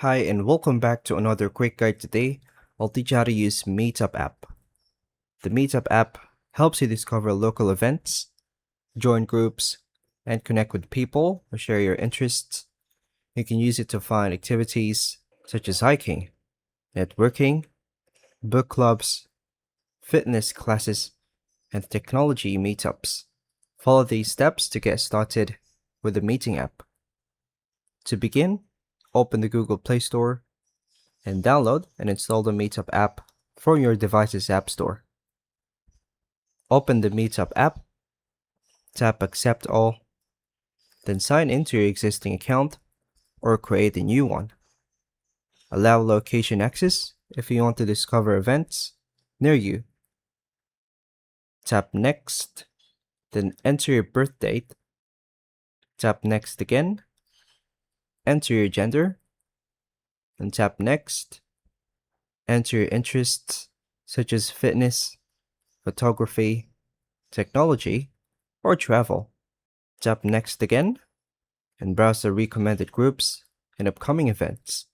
Hi and welcome back to another quick guide. Today, I'll teach you how to use Meetup app. The Meetup app helps you discover local events, join groups, and connect with people who share your interests. You can use it to find activities such as hiking, networking, book clubs, fitness classes, and technology meetups. Follow these steps to get started with the Meeting app. To begin, open the Google Play Store and download and install the Meetup app from your device's app store. Open the Meetup app, tap Accept All, then sign into your existing account or create a new one. Allow location access if you want to discover events near you. Tap Next, then enter your birth date. Tap Next again, enter your gender, and tap Next. Enter your interests such as fitness, photography, technology, or travel. Tap Next again and browse the recommended groups and upcoming events.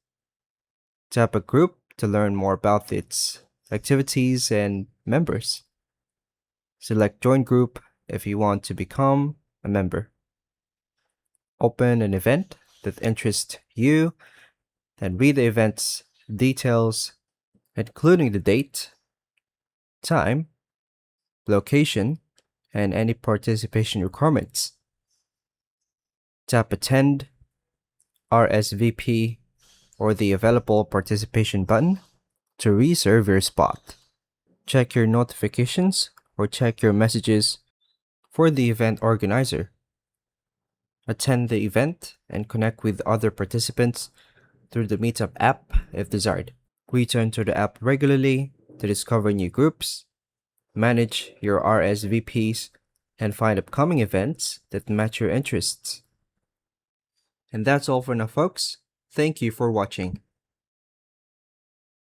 Tap a group to learn more about its activities and members. Select Join Group if you want to become a member. Open an event that interests you, then read the event's details, including the date, time, location, and any participation requirements. Tap Attend, RSVP, or the available participation button to reserve your spot. Check your notifications or check your messages for the event organizer. Attend the event and connect with other participants through the Meetup app if desired. Return to the app regularly to discover new groups, manage your RSVPs, and find upcoming events that match your interests. And that's all for now, folks. Thank you for watching.